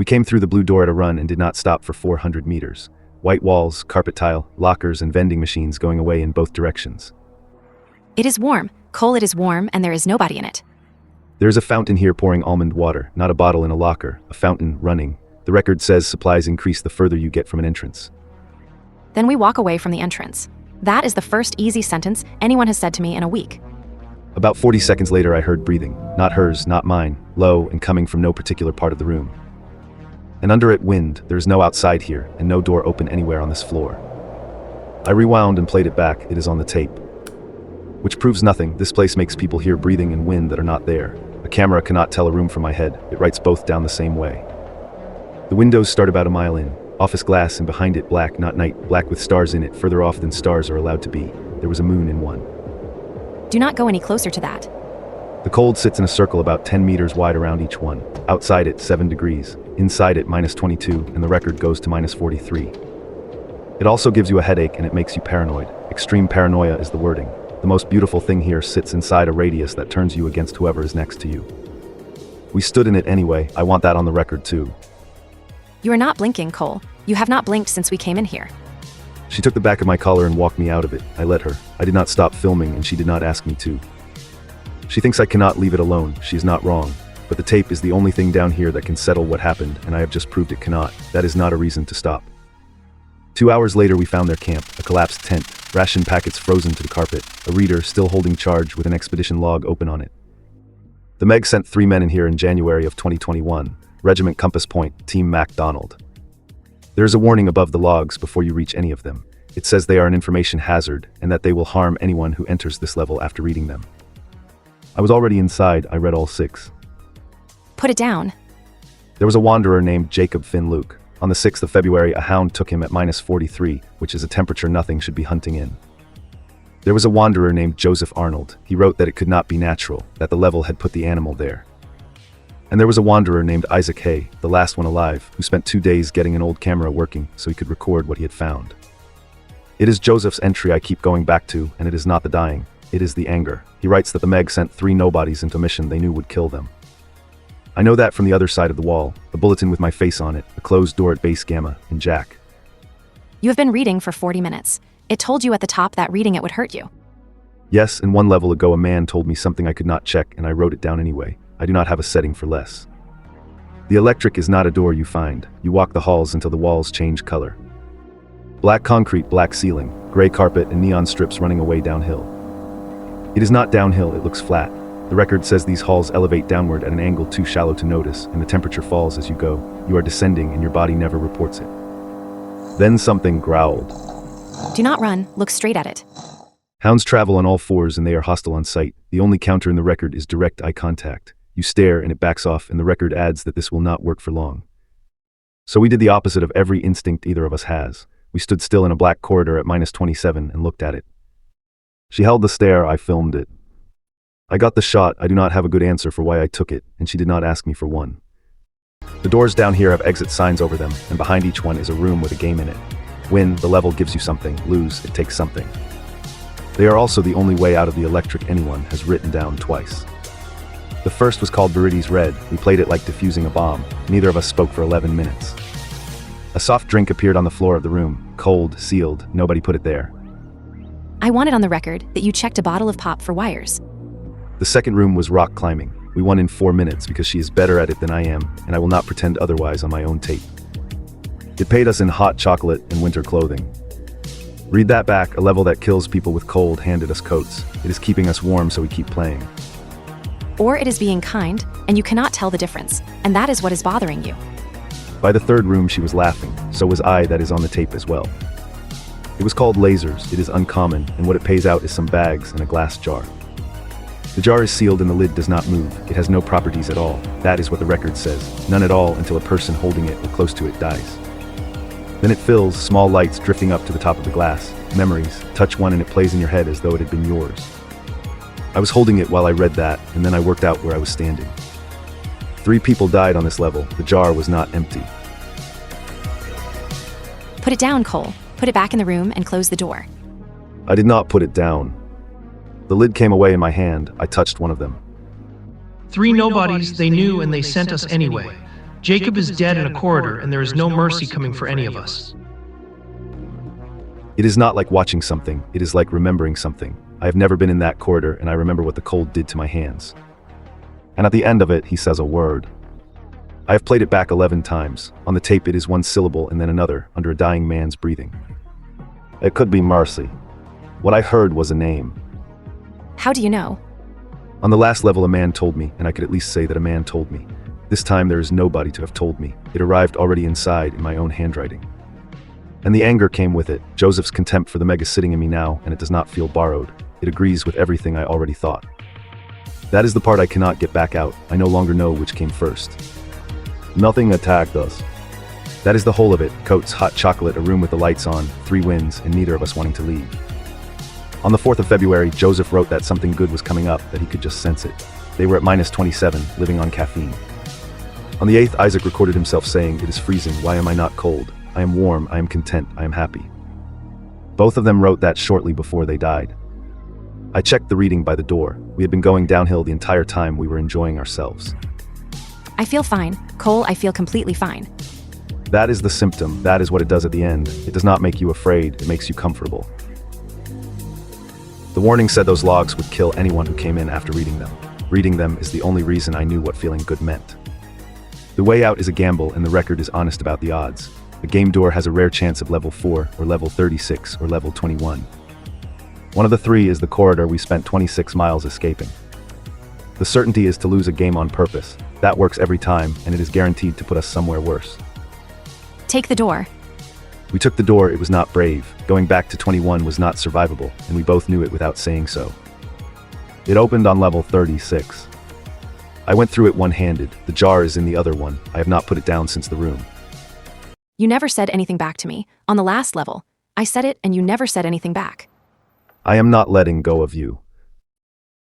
We came through the blue door at a run and did not stop for 400 meters. White walls, carpet tile, lockers, and vending machines going away in both directions. It is warm. Cole, it is warm, and there is nobody in it. There is a fountain here pouring almond water, not a bottle in a locker, a fountain running. The record says supplies increase the further you get from an entrance. Then we walk away from the entrance. That is the first easy sentence anyone has said to me in a week. About 40 seconds later I heard breathing. Not hers, not mine, low and coming from no particular part of the room. And under it wind. There is no outside here, and no door open anywhere on this floor. I rewound and played it back. It is on the tape. Which proves nothing. This place makes people hear breathing and wind that are not there. A camera cannot tell a room from my head. It writes both down the same way. The windows start about a mile in. Office glass, and behind it black, not night, black with stars in it, further off than stars are allowed to be. There was a moon in one. Do not go any closer to that. The cold sits in a circle about 10 meters wide around each one. Outside it, 7 degrees. Inside it, -22, and the record goes to -43. It also gives you a headache and it makes you paranoid. Extreme paranoia is the wording. The most beautiful thing here sits inside a radius that turns you against whoever is next to you. We stood in it anyway. I want that on the record too. You are not blinking, Cole. You have not blinked since we came in here. She took the back of my collar and walked me out of it. I let her. I did not stop filming and she did not ask me to. She thinks I cannot leave it alone. She is not wrong. But the tape is the only thing down here that can settle what happened, and I have just proved it cannot. That is not a reason to stop. 2 hours later we found their camp, a collapsed tent, ration packets frozen to the carpet, a reader still holding charge with an expedition log open on it. The Meg sent 3 men in here in January of 2021. Regiment Compass Point, Team MacDonald. There is a warning above the logs before you reach any of them. It says they are an information hazard and that they will harm anyone who enters this level after reading them. I was already inside. I read all 6. Put it down. There was a wanderer named Jacob Finn Luke. On the 6th of February, a hound took him at -43, which is a temperature nothing should be hunting in. There was a wanderer named Joseph Arnold. He wrote that it could not be natural, that the level had put the animal there. And there was a wanderer named Isaac Hay, the last one alive, who spent 2 days getting an old camera working so he could record what he had found. It is Joseph's entry I keep going back to, and it is not the dying. It is the anger. He writes that the Meg sent 3 nobodies into a mission they knew would kill them. I know that from the other side of the wall, a bulletin with my face on it, a closed door at base Gamma, and Jack. You have been reading for 40 minutes. It told you at the top that reading it would hurt you. Yes, and 1 level ago a man told me something I could not check, and I wrote it down anyway. I do not have a setting for less. The electric is not a door you find. You walk the halls until the walls change color. Black concrete, black ceiling, gray carpet, and neon strips running away downhill. It is not downhill, it looks flat. The record says these halls elevate downward at an angle too shallow to notice, and the temperature falls as you go. You are descending and your body never reports it. Then something growled. Do not run, look straight at it. Hounds travel on all 4s and they are hostile on sight. The only counter in the record is direct eye contact. You stare and it backs off, and the record adds that this will not work for long. So we did the opposite of every instinct either of us has. We stood still in a black corridor at -27 and looked at it. She held the stare, I filmed it. I got the shot. I do not have a good answer for why I took it, and she did not ask me for one. The doors down here have exit signs over them, and behind each one is a room with a game in it. Win, the level gives you something. Lose, it takes something. They are also the only way out of the electric anyone has written down twice. The first was called Viridi's Red. We played it like defusing a bomb. Neither of us spoke for 11 minutes. A soft drink appeared on the floor of the room. Cold, sealed, nobody put it there. I want it on the record that you checked a bottle of pop for wires. The second room was rock climbing. We won in 4 minutes because she is better at it than I am, and I will not pretend otherwise on my own tape. It paid us in hot chocolate and winter clothing. Read that back. A level that kills people with cold handed us coats. It is keeping us warm, so we keep playing. Or it is being kind, and you cannot tell the difference, and that is what is bothering you. By the 3rd room she was laughing. So was I. That is on the tape as well. It was called lasers. It is uncommon, and what it pays out is some bags and a glass jar. The jar is sealed and the lid does not move. It has no properties at all. That is what the record says. None at all until a person holding it or close to it dies. Then it fills, small lights drifting up to the top of the glass. Memories. Touch one and it plays in your head as though it had been yours. I was holding it while I read that, and then I worked out where I was standing. 3 people died on this level. The jar was not empty. Put it down, Cole. Put it back in the room and close the door. I did not put it down. The lid came away in my hand. I touched one of them. 3 nobodies they knew and they sent us anyway. Jacob is dead in a corridor, and there is no mercy coming for any of us. It is not like watching something, it is like remembering something. I have never been in that corridor, and I remember what the cold did to my hands. And at the end of it, he says a word. I have played it back 11 times. On the tape it is one syllable and then another, under a dying man's breathing. It could be mercy. What I heard was a name. How do you know? On the last level a man told me, and I could at least say that a man told me. This time there is nobody to have told me. It arrived already inside in my own handwriting. And the anger came with it, Joseph's contempt for the mega sitting in me now, and it does not feel borrowed. It agrees with everything I already thought. That is the part I cannot get back out. I no longer know which came first. Nothing attacked us. That is the whole of it. Coats, hot chocolate, a room with the lights on, 3 winds, and neither of us wanting to leave. On the 4th of February, Joseph wrote that something good was coming up, that he could just sense it. They were at -27, living on caffeine. On the 8th, Isaac recorded himself saying, "It is freezing, why am I not cold? I am warm, I am content, I am happy." Both of them wrote that shortly before they died. I checked the reading by the door. We had been going downhill the entire time we were enjoying ourselves. I feel fine. Cole, I feel completely fine. That is the symptom, that is what it does at the end. It does not make you afraid, it makes you comfortable. The warning said those logs would kill anyone who came in after reading them. Reading them is the only reason I knew what feeling good meant. The way out is a gamble, and the record is honest about the odds. A game door has a rare chance of level 4, or level 36, or level 21. One of the 3 is the corridor we spent 26 miles escaping. The certainty is to lose a game on purpose. That works every time, and it is guaranteed to put us somewhere worse. Take the door. We took the door, it was not brave. Going back to 21 was not survivable, and we both knew it without saying so. It opened on level 36. I went through it one-handed. The jar is in the other one. I have not put it down since the room. You never said anything back to me. On the last level, I said it and you never said anything back. I am not letting go of you.